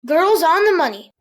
Girls on the Money.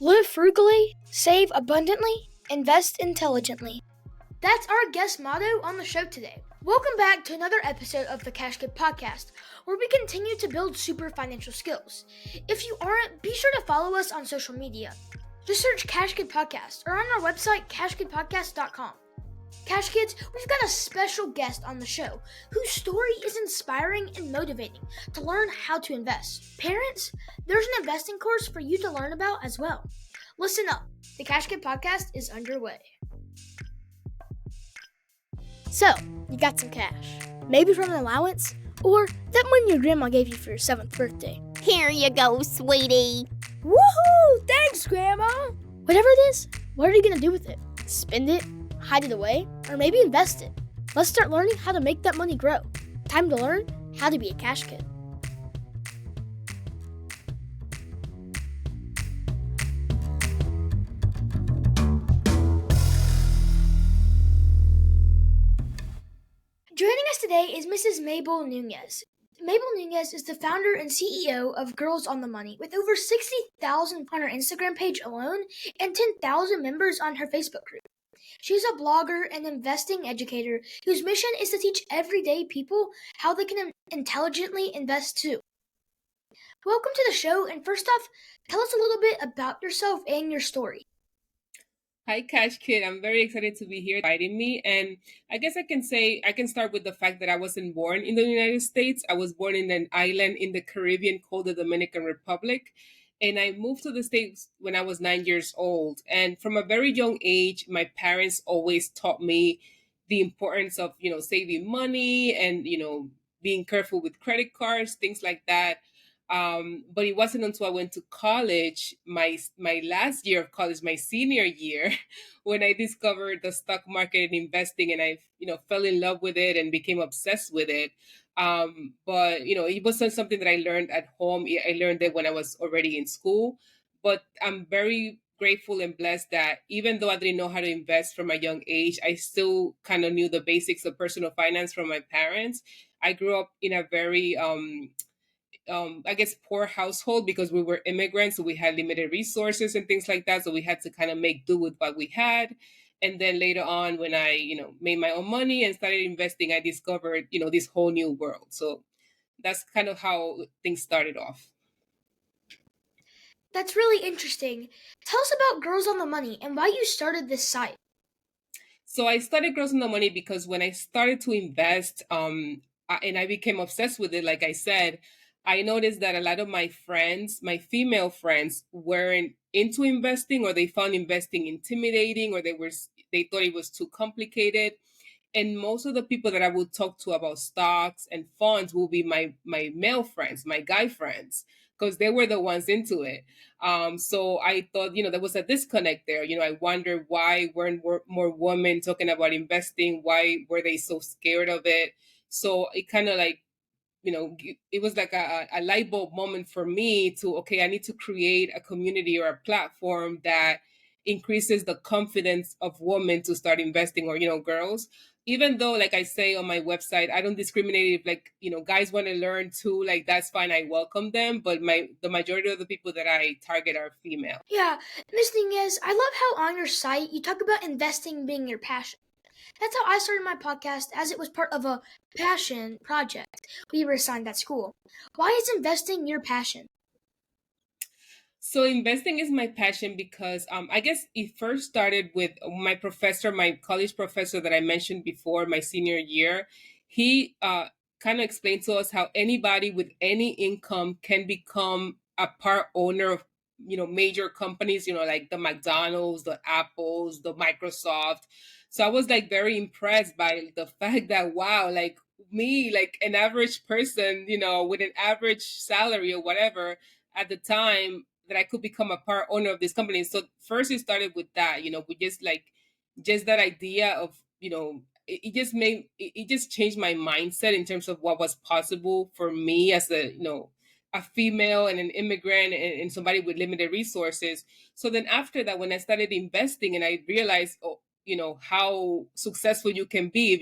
Live frugally, save abundantly, invest intelligently. That's our guest motto on the show today. Welcome back to another episode of the Cash Kid Podcast, where we continue to build super financial skills. If you aren't, be sure to follow us on social media. Just search Cash Kid Podcast or on our website, cashkidpodcast.com. Cash Kids, we've got a special guest on the show whose story is inspiring and motivating to learn how to invest. Parents, there's an investing course for you to learn about as well. Listen up, the Cash Kid Podcast is underway. So, you got some cash, maybe from an allowance, or that money your grandma gave you for your 7th birthday. Here you go, sweetie. Woohoo! Thanks, Grandma! Whatever it is, what are you gonna do with it? Spend it? Hide it away, or maybe invest it. Let's start learning how to make that money grow. Time to learn how to be a cash kid. Joining us today is Mrs. Mabel Nunez. Mabel Nunez is the founder and CEO of Girls on the Money, with over 60,000 on her Instagram page alone and 10,000 members on her Facebook group. She's a blogger and investing educator whose mission is to teach everyday people how they can intelligently invest too. Welcome to the show, and first off, tell us a little bit about yourself and your story. Hi, Cash Kid. I'm very excited to be here inviting me. And I guess I can start with the fact that I wasn't born in the United States. I was born in an island in the Caribbean called the Dominican Republic. And I moved to the States when I was 9 years old. And from a very young age, my parents always taught me the importance of, saving money and, being careful with credit cards, things like that. But it wasn't until I went to college, my last year of college, my senior year, when I discovered the stock market and investing, and I, fell in love with it and became obsessed with it. But it wasn't something that I learned at home. I learned it when I was already in school. But I'm very grateful and blessed that even though I didn't know how to invest from a young age, I still kind of knew the basics of personal finance from my parents. I grew up in a very I guess poor household because we were immigrants, so we had limited resources and things like that. So we had to kind of make do with what we had. And then later on, when I, made my own money and started investing, I discovered, this whole new world. So that's kind of how things started off. That's really interesting. Tell us about Girls on the Money and why you started this site. So I started Girls on the Money because when I started to invest, and I became obsessed with it, like I said, I noticed that a lot of my friends, my female friends, weren't into investing, or they found investing intimidating, or they thought it was too complicated. And most of the people that I would talk to about stocks and funds will be my male friends, my guy friends, because they were the ones into it. So I thought, there was a disconnect there. I wondered why weren't more women talking about investing? Why were they so scared of it? So it kind of like, it was like a light bulb moment for me to, okay, I need to create a community or a platform that increases the confidence of women to start investing, or, girls. Even though, like I say on my website, I don't discriminate if, like, guys want to learn too, like, that's fine. I welcome them. But the majority of the people that I target are female. Yeah, Miss Nunez, I love how on your site you talk about investing being your passion. That's how I started my podcast, as it was part of a passion project we were assigned at school. Why is investing your passion? So investing is my passion because I guess it first started with my professor, my college professor that I mentioned before, my senior year. He kind of explained to us how anybody with any income can become a part owner of, major companies, like the McDonald's, the Apples, the Microsoft. So I was like very impressed by the fact that, wow, like me, like an average person, with an average salary or whatever at the time, that I could become a part owner of this company. So first it started with that, we just that idea of, it just changed my mindset in terms of what was possible for me as a, a female and an immigrant and somebody with limited resources. So then after that, when I started investing and I realized, oh, how successful you can be if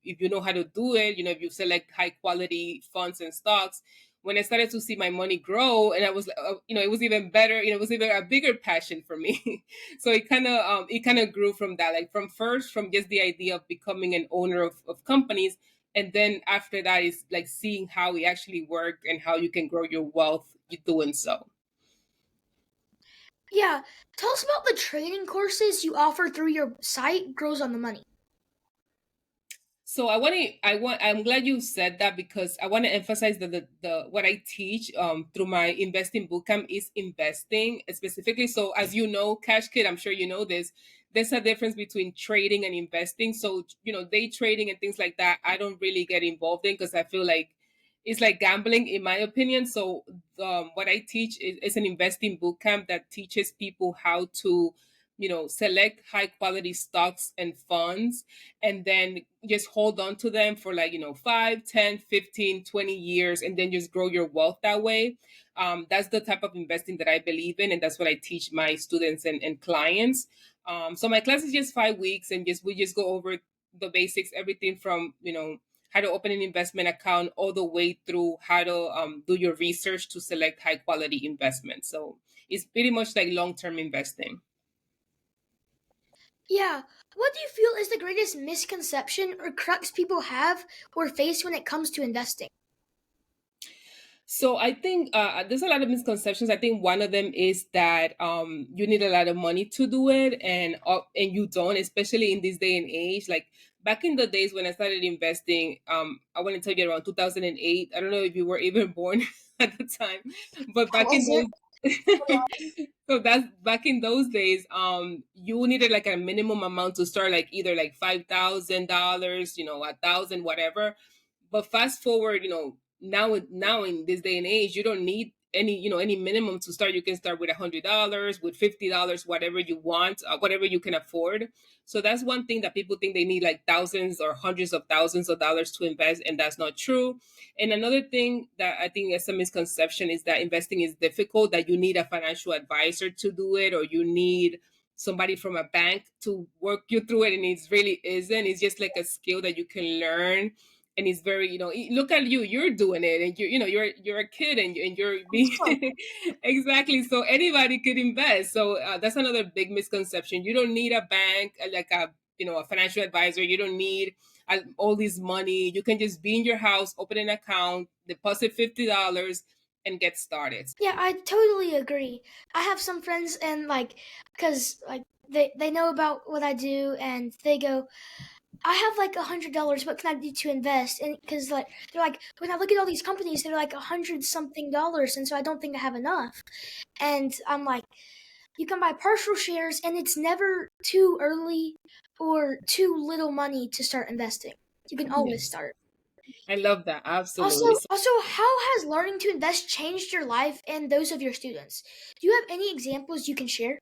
if you know how to do it, if you select high quality funds and stocks. When I started to see my money grow, and I was, it was even better. It was even a bigger passion for me. So it kind of grew from that, like from just the idea of becoming an owner of companies, and then after that is like seeing how it actually worked and how you can grow your wealth doing so. Yeah, tell us about the training courses you offer through your site, Grows on the Money. So I'm glad you said that, because I want to emphasize that the what I teach through my investing bootcamp is investing specifically. So as you know, Cash Kid, I'm sure you know this. There's a difference between trading and investing. So day trading and things like that, I don't really get involved in, because I feel like it's like gambling, in my opinion. So what I teach is an investing bootcamp that teaches people how to select high quality stocks and funds, and then just hold on to them for like 5, 10, 15, 20 years, and then just grow your wealth that way. That's the type of investing that I believe in, and that's what I teach my students and clients. So my class is just 5 weeks, and just we just go over the basics, everything from how to open an investment account all the way through how to do your research to select high quality investments. So it's pretty much like long term investing. Yeah, what do you feel is the greatest misconception or crux people have or face when it comes to investing? So I think there's a lot of misconceptions. I think one of them is that you need a lot of money to do it, and you don't, especially in this day and age. Like back in the days when I started investing, I want to tell you around 2008. I don't know if you were even born at the time, but I back in wasn't. those so that's back in those days, you needed like a minimum amount to start, like either like $5,000, 1,000, whatever. But fast forward, now in this day and age, you don't need any minimum to start. You can start with $100, with $50, whatever you want, whatever you can afford. So that's one thing that people think they need like thousands or hundreds of thousands of dollars to invest, and that's not true. And another thing that I think is a misconception is that investing is difficult, that you need a financial advisor to do it, or you need somebody from a bank to work you through it. And it really isn't. It's just like a skill that you can learn. And it's very, look at you're doing it, and you're a kid, and you're being exactly. So anybody could invest. So that's another big misconception. You don't need a bank, like a financial advisor. You don't need all this money. You can just be in your house, open an account, deposit $50, and get started. Yeah, I totally agree. I have some friends and cause they know about what I do and they go, I have like $100. What can I do to invest? And because they're like, when I look at all these companies, they're like 100 something dollars, and so I don't think I have enough. And I'm like, you can buy partial shares, and it's never too early or too little money to start investing. You can always Yes, start. I love that. Also, Absolutely. So also, how has learning to invest changed your life and those of your students? Do you have any examples you can share?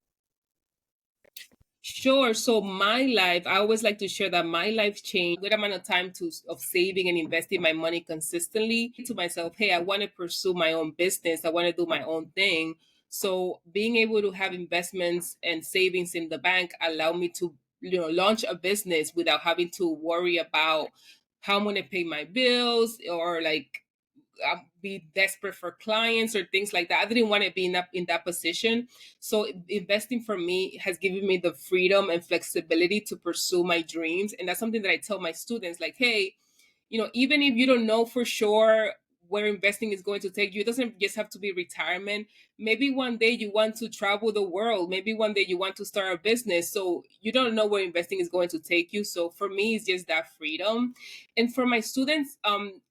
sure. So my life, I always like to share that my life changed. Good amount of time of saving and investing my money consistently. To myself, hey, I want to pursue my own business. I want to do my own thing. So being able to have investments and savings in the bank allow me to, launch a business without having to worry about how I'm going to pay my bills, or like be desperate for clients or things like that. I didn't want to be in that position. So investing for me has given me the freedom and flexibility to pursue my dreams. And that's something that I tell my students, like, hey, even if you don't know for sure where investing is going to take you, it doesn't just have to be retirement. Maybe one day you want to travel the world. Maybe one day you want to start a business. So you don't know where investing is going to take you. So for me, it's just that freedom. And for my students,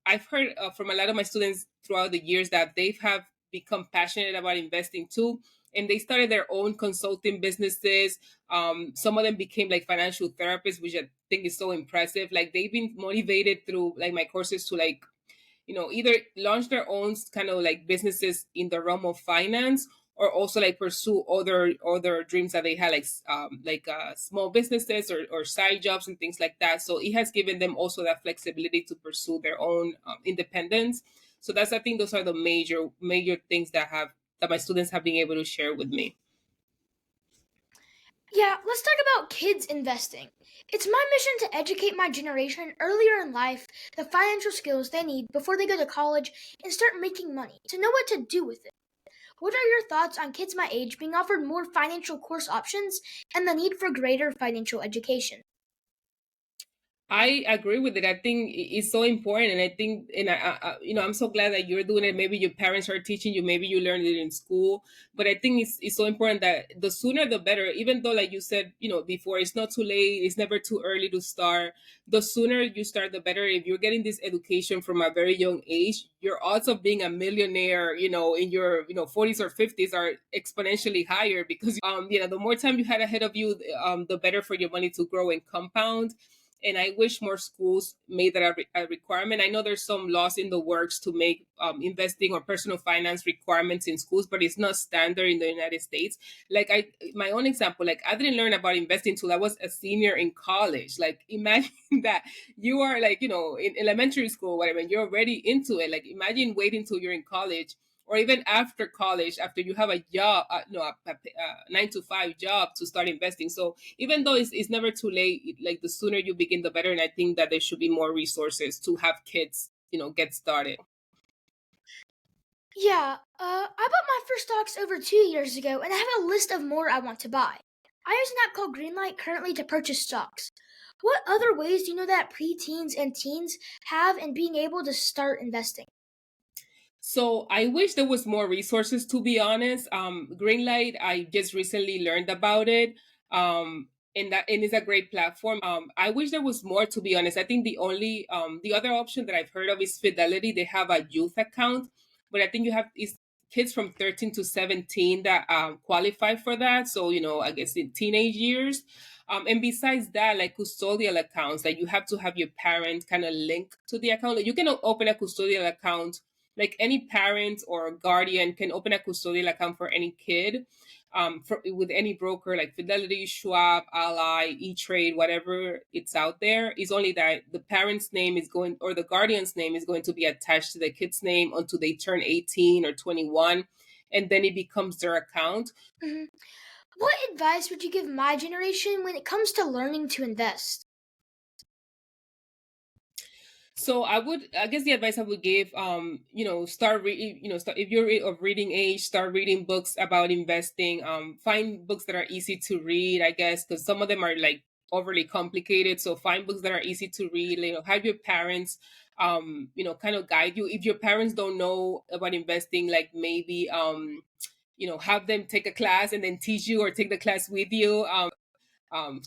I've heard from a lot of my students throughout the years that they have become passionate about investing too. And they started their own consulting businesses. Some of them became like financial therapists, which I think is so impressive. Like they've been motivated through like my courses to like, either launch their own kind of like businesses in the realm of finance, or also like pursue other dreams that they had, like small businesses or side jobs and things like that. So it has given them also that flexibility to pursue their own independence. So that's, I think those are the major things that my students have been able to share with me. Yeah, let's talk about kids investing. It's my mission to educate my generation earlier in life the financial skills they need before they go to college and start making money to know what to do with it. What are your thoughts on kids my age being offered more financial course options and the need for greater financial education? I agree with it. I think it's so important, and I think, and I'm so glad that you're doing it. Maybe your parents are teaching you, maybe you learned it in school, but I think it's so important that the sooner the better. Even though, like you said, before, it's not too late, it's never too early to start. The sooner you start, the better. If you're getting this education from a very young age, your odds of being a millionaire, in your 40s or 50s are exponentially higher because the more time you had ahead of you, the better for your money to grow and compound. And I wish more schools made that a requirement. I know there's some laws in the works to make investing or personal finance requirements in schools, but it's not standard in the United States. Like my own example, like I didn't learn about investing till I was a senior in college. Like imagine that you are like, in elementary school, whatever, and you're already into it. Like imagine waiting till you're in college or even after college, after you have a job, a 9 to 5 job to start investing. So even though it's never too late, like the sooner you begin, the better. And I think that there should be more resources to have kids, get started. Yeah, I bought my first stocks over 2 years ago and I have a list of more I want to buy. I use an app called Greenlight currently to purchase stocks. What other ways do you know that preteens and teens have in being able to start investing? So I wish there was more resources, to be honest. Greenlight, I just recently learned about it. And it's a great platform. I wish there was more, to be honest. I think the other option that I've heard of is Fidelity. They have a youth account, but I think you have is kids from 13 to 17 that qualify for that. So, I guess in teenage years. And besides that, like custodial accounts, that you have to have your parent kind of link to the account. Like you can open a custodial account, like any parent or guardian can open a custodial account for any kid, with any broker like Fidelity, Schwab, Ally, E-Trade, whatever it's out there. It's only that the parent's name is going, or the guardian's name is going to be attached to the kid's name until they turn 18 or 21, and then it becomes their account. Mhm. What advice would you give my generation when it comes to learning to invest? So I guess the advice I would give, start reading, if you're of reading age, start reading books about investing. Find books that are easy to read, I guess, because some of them are like overly complicated. So find books that are easy to read. Have your parents, kind of guide you. If your parents don't know about investing, like maybe, have them take a class and then teach you, or take the class with you.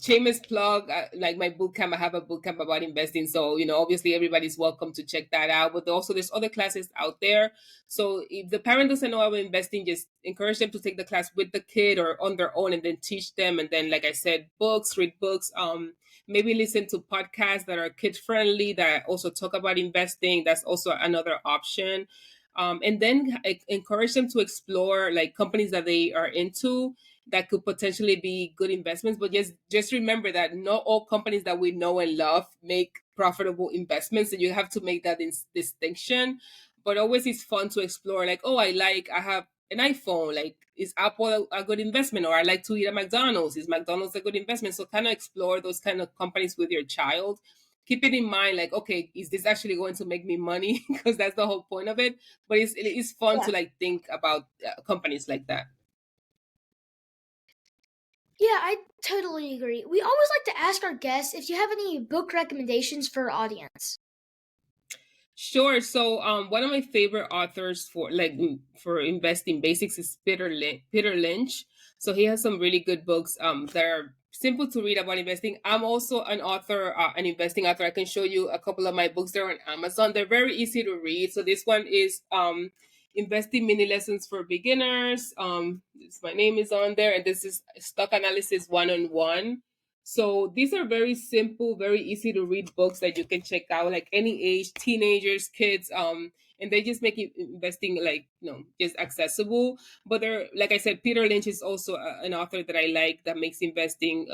Shameless plug, like my boot camp, I have a boot camp about investing, so obviously everybody's welcome to check that out, but also there's other classes out there. So if the parent doesn't know about investing, just encourage them to take the class with the kid or on their own, and then teach them. And then, like I said, read books, maybe listen to podcasts that are kid friendly that also talk about investing. That's also another option. And then encourage them to explore like companies that they are into that could potentially be good investments. But just remember that not all companies that we know and love make profitable investments, and you have to make that distinction. But always it's fun to explore, like, oh, I have an iPhone, like, is Apple a good investment? Or I like to eat at McDonald's, is McDonald's a good investment? So kind of explore those kind of companies with your child. Keep it in mind, like, okay, is this actually going to make me money? Because that's the whole point of it. But it's fun Yeah. to like think about companies like that. Yeah, I totally agree. We always like to ask our guests if you have any book recommendations for our audience. Sure. So, one of my favorite authors for for investing basics is Peter Lynch. So he has some really good books that are simple to read about investing. I'm also an author, an investing author. I can show you a couple of my books. They're on Amazon. They're very easy to read. So this one is Investing Mini Lessons for Beginners. My name is on there, and this is Stock Analysis 101. So these are very simple, very easy to read books that you can check out, like any age, teenagers, kids, and they just make investing like just accessible. But they're, like I said, Peter Lynch is also an author that I like, that makes investing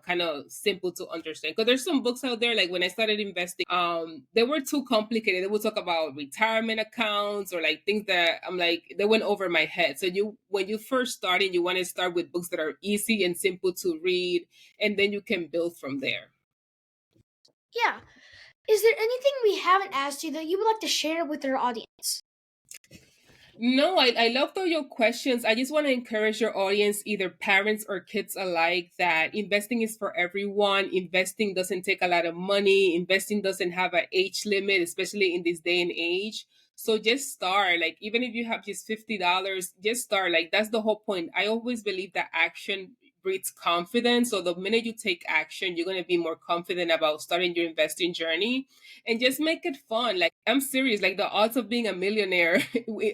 kind of simple to understand. Because there's some books out there, like when I started investing, they were too complicated. They would talk about retirement accounts or like things that I'm like, they went over my head. So when you first starting, you want to start with books that are easy and simple to read, and then you can build from there. Yeah. Is there anything we haven't asked you that you would like to share with our audience? No, I loved all your questions. I just want to encourage your audience, either parents or kids alike, that investing is for everyone. Investing doesn't take a lot of money. Investing doesn't have an age limit, especially in this day and age. So just start. Like, even if you have just $50, just start. Like, that's the whole point. I always believe that action breeds confidence. So the minute you take action, you're going to be more confident about starting your investing journey, and just make it fun. Like, I'm serious. Like, the odds of being a millionaire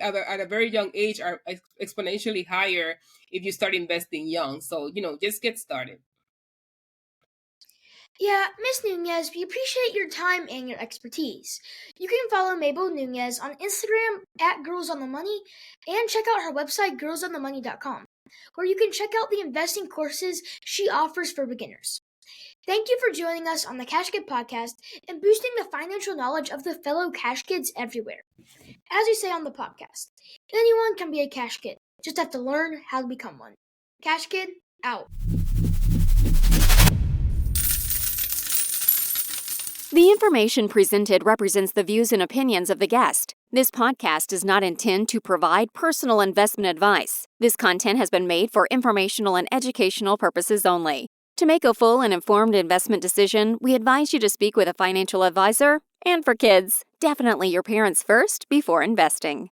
at a very young age are exponentially higher if you start investing young. So, just get started. Yeah, Miss Nunez, we appreciate your time and your expertise. You can follow Mabel Nunez on Instagram at Girls on the Money and check out her website, girlsonthemoney.com, where you can check out the investing courses she offers for beginners. Thank you for joining us on the Cash Kid podcast and boosting the financial knowledge of the fellow Cash Kids everywhere. As we say on the podcast, anyone can be a Cash Kid, just have to learn how to become one. Cash Kid, out. The information presented represents the views and opinions of the guest. This podcast does not intend to provide personal investment advice. This content has been made for informational and educational purposes only. To make a full and informed investment decision, we advise you to speak with a financial advisor. And for kids, definitely your parents first before investing.